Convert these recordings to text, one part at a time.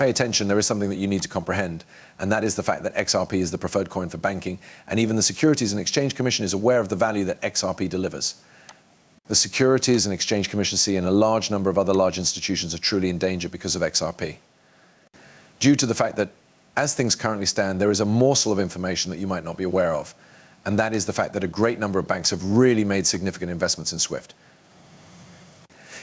Pay attention, there is something that you need to comprehend, and that is the fact that XRP is the preferred coin for banking, and even the Securities and Exchange Commission is aware of the value that XRP delivers. The Securities and Exchange Commission see and a large number of other large institutions are truly in danger because of XRP. Due to the fact that, as things currently stand, there is a morsel of information that you might not be aware of, and that is the fact that a great number of banks have really made significant investments in SWIFT.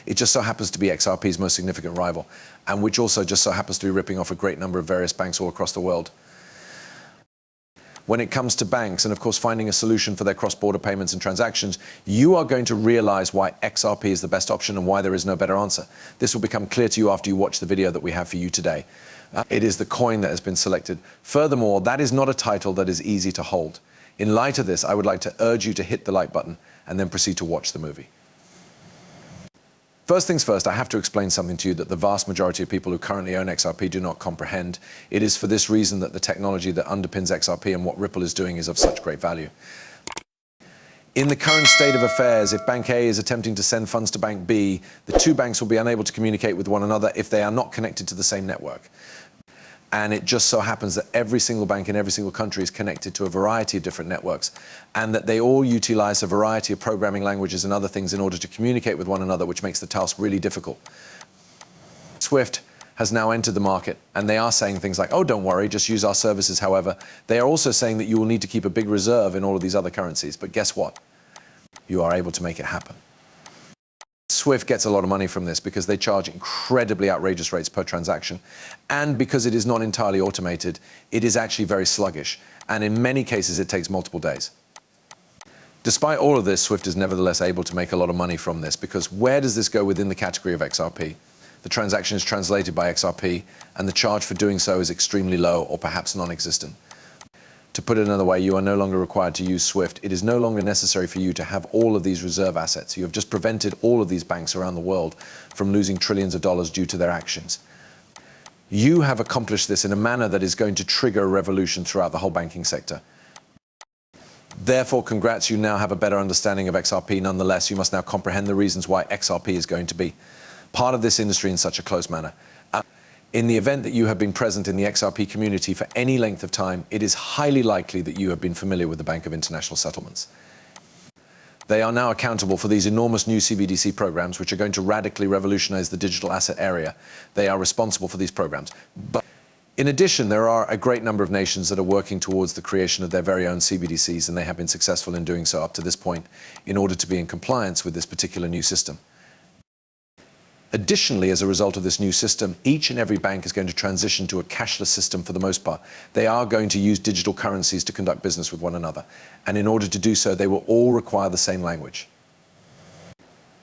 It just so happens to be XRP's most significant rival, and which also just so happens to be ripping off a great number of various banks all across the world. When it comes to banks, and of course finding a solution for their cross-border payments and transactions, you are going to realize why XRP is the best option and why there is no better answer. This will become clear to you after you watch the video that we have for you today. It is the coin that has been selected. Furthermore, that is not a title that is easy to hold. In light of this, I would like to urge you to hit the like button and then proceed to watch the movie. First things first, I have to explain something to you that the vast majority of people who currently own XRP do not comprehend. It is for this reason that the technology that underpins XRP and what Ripple is doing is of such great value. In the current state of affairs, if Bank A is attempting to send funds to Bank B, the two banks will be unable to communicate with one another if they are not connected to the same network. And it just so happens that every single bank in every single country is connected to a variety of different networks, and that they all utilize a variety of programming languages and other things in order to communicate with one another, which makes the task really difficult. SWIFT has now entered the market, and they are saying things like, oh, don't worry, just use our services. However, they are also saying that you will need to keep a big reserve in all of these other currencies. But guess what? You are able to make it happen. SWIFT gets a lot of money from this because they charge incredibly outrageous rates per transaction. And because it is not entirely automated, it is actually very sluggish. And in many cases, it takes multiple days. Despite all of this, SWIFT is nevertheless able to make a lot of money from this, because where does this go within the category of XRP? The transaction is translated by XRP, and the charge for doing so is extremely low or perhaps non-existent. To put it another way, you are no longer required to use SWIFT. It is no longer necessary for you to have all of these reserve assets. You have just prevented all of these banks around the world from losing trillions of dollars due to their actions. You have accomplished this in a manner that is going to trigger a revolution throughout the whole banking sector. Therefore, congrats, you now have a better understanding of XRP. Nonetheless, you must now comprehend the reasons why XRP is going to be part of this industry in such a close manner. In the event that you have been present in the XRP community for any length of time, it is highly likely that you have been familiar with the Bank of International Settlements. They are now accountable for these enormous new CBDC programs, which are going to radically revolutionize the digital asset area. They are responsible for these programs. But in addition, there are a great number of nations that are working towards the creation of their very own CBDCs, and they have been successful in doing so up to this point in order to be in compliance with this particular new system. Additionally, as a result of this new system, each and every bank is going to transition to a cashless system for the most part. They are going to use digital currencies to conduct business with one another. And in order to do so, they will all require the same language.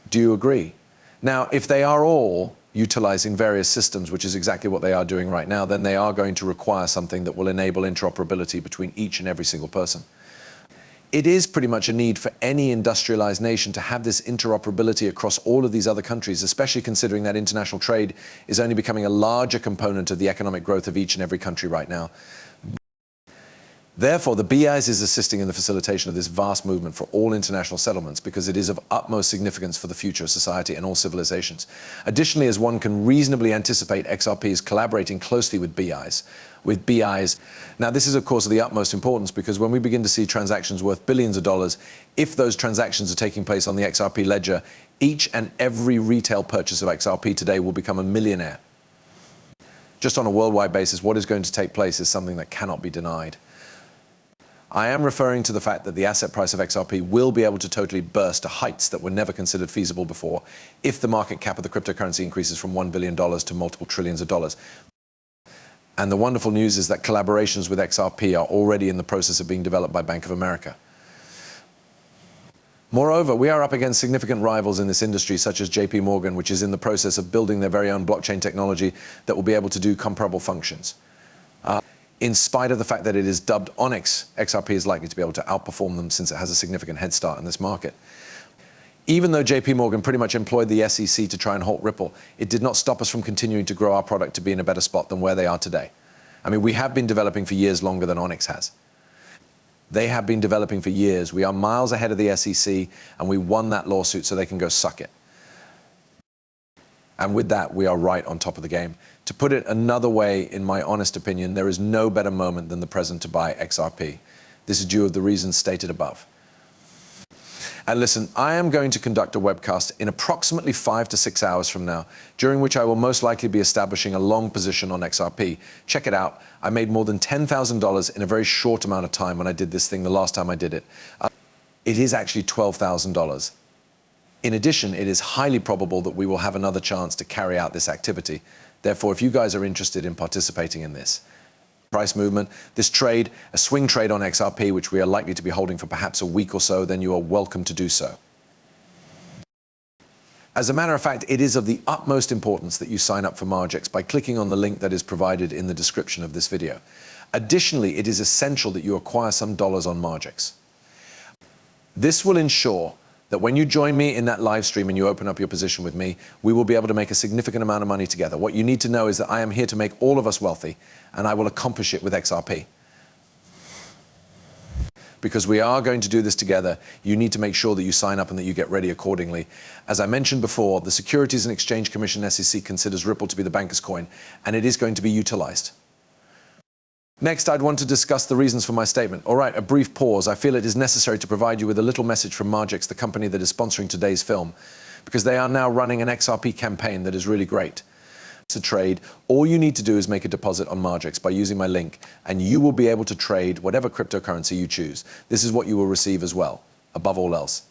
Do you agree? Now, if they are all utilizing various systems, which is exactly what they are doing right now, then they are going to require something that will enable interoperability between each and every single person. It is pretty much a need for any industrialized nation to have this interoperability across all of these other countries, especially considering that international trade is only becoming a larger component of the economic growth of each and every country right now. Therefore, the BIS is assisting in the facilitation of this vast movement for all international settlements because it is of utmost significance for the future of society and all civilizations. Additionally, as one can reasonably anticipate, XRP is collaborating closely with BIs. Now, this is, of course, of the utmost importance because when we begin to see transactions worth billions of dollars, if those transactions are taking place on the XRP ledger, each and every retail purchase of XRP today will become a millionaire. Just on a worldwide basis, what is going to take place is something that cannot be denied. I am referring to the fact that the asset price of XRP will be able to totally burst to heights that were never considered feasible before if the market cap of the cryptocurrency increases from $1 billion to multiple trillions of dollars. And the wonderful news is that collaborations with XRP are already in the process of being developed by Bank of America. Moreover, we are up against significant rivals in this industry, such as JP Morgan, which is in the process of building their very own blockchain technology that will be able to do comparable functions. In spite of the fact that it is dubbed Onyx, XRP is likely to be able to outperform them since it has a significant head start in this market. Even though JP Morgan pretty much employed the SEC to try and halt Ripple, it did not stop us from continuing to grow our product to be in a better spot than where they are today. I mean, we have been developing for years longer than Onyx has. They have been developing for years. We are miles ahead of the SEC, and we won that lawsuit so they can go suck it. And with that, we are right on top of the game. To put it another way, in my honest opinion, there is no better moment than the present to buy XRP. This is due to the reasons stated above. And listen, I am going to conduct a webcast in approximately 5 to 6 hours from now, during which I will most likely be establishing a long position on XRP. Check it out. I made more than $10,000 in a very short amount of time when I did this thing the last time I did it. It is actually $12,000. In addition, it is highly probable that we will have another chance to carry out this activity. Therefore, if you guys are interested in participating in this price movement, this trade, a swing trade on XRP, which we are likely to be holding for perhaps a week or so, then you are welcome to do so. As a matter of fact, it is of the utmost importance that you sign up for Margex by clicking on the link that is provided in the description of this video. Additionally, it is essential that you acquire some dollars on Margex. This will ensure that when you join me in that live stream and you open up your position with me, we will be able to make a significant amount of money together. What you need to know is that I am here to make all of us wealthy, and I will accomplish it with XRP. Because we are going to do this together, you need to make sure that you sign up and that you get ready accordingly. As I mentioned before, the Securities and Exchange Commission SEC considers Ripple to be the banker's coin, and it is going to be utilized. Next, I'd want to discuss the reasons for my statement. All right, a brief pause. I feel it is necessary to provide you with a little message from Margex, the company that is sponsoring today's film, because they are now running an XRP campaign that is really great. It's a trade. All you need to do is make a deposit on Margex by using my link, and you will be able to trade whatever cryptocurrency you choose. This is what you will receive as well, above all else.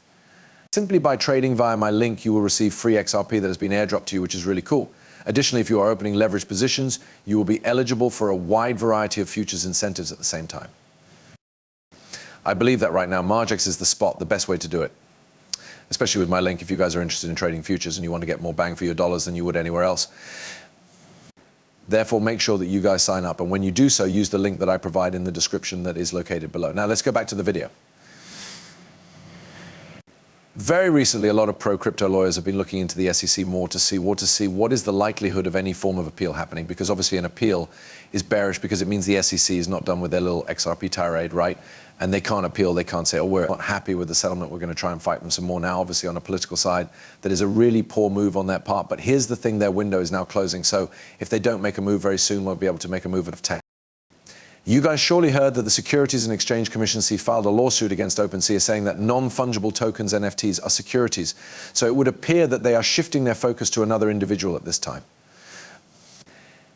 Simply by trading via my link, you will receive free XRP that has been airdropped to you, which is really cool. Additionally, if you are opening leveraged positions, you will be eligible for a wide variety of futures incentives at the same time. I believe that right now, Margex is the spot, the best way to do it. Especially with my link, if you guys are interested in trading futures and you want to get more bang for your dollars than you would anywhere else. Therefore, make sure that you guys sign up. And when you do so, use the link that I provide in the description that is located below. Now, let's go back to the video. Very recently, a lot of pro-crypto lawyers have been looking into the SEC more to see what is the likelihood of any form of appeal happening, because obviously an appeal is bearish because it means the SEC is not done with their little XRP tirade, right? And they can't appeal. They can't say, oh, we're not happy with the settlement. We're going to try and fight them some more. Now, obviously, on a political side, that is a really poor move on their part. But here's the thing, their window is now closing. So if they don't make a move very soon, won't be able to make a move at Us.Thankx. You guys surely heard that the Securities and Exchange Commission filed a lawsuit against OpenSea saying that non-fungible tokens, NFTs, are securities. So it would appear that they are shifting their focus to another individual at this time.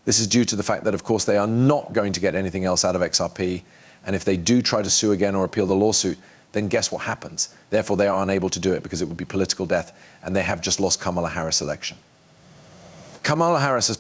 This is due to the fact that, of course, they are not going to get anything else out of XRP. And if they do try to sue again or appeal the lawsuit, then guess what happens? Therefore, they are unable to do it because it would be political death, and they have just lost Kamala Harris' election. Kamala Harris has